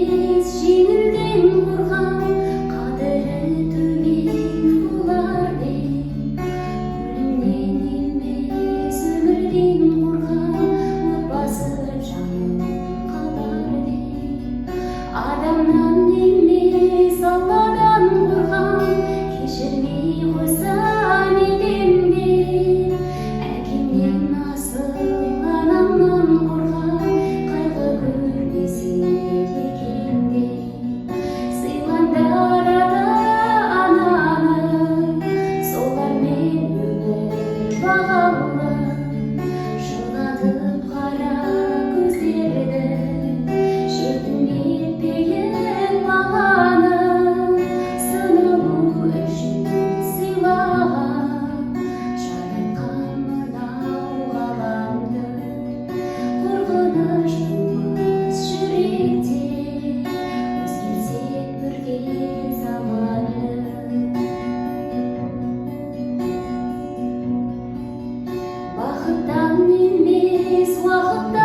емес жеңілден қорған, қадірі төмен олардың. Өлімнен емес өмірден қорған, отбасы жанын қалардың. Адамнан емес Алладан қорған, кешірмей қойса неден бер. Әкемнен асыл анамнан қорған, қайғы көрмесе екен де. Сыйлаңдар ата-ананы, солармен өмір бағалы. Жылатып қара көздерді, жетім етпеген баланы. Сынылу үшін сыйлаған, жаратқан мынау ғаламды. Қорқыныш тумас жүректе, өзгерсек бірге заманды. Бақыттан емес уақыттан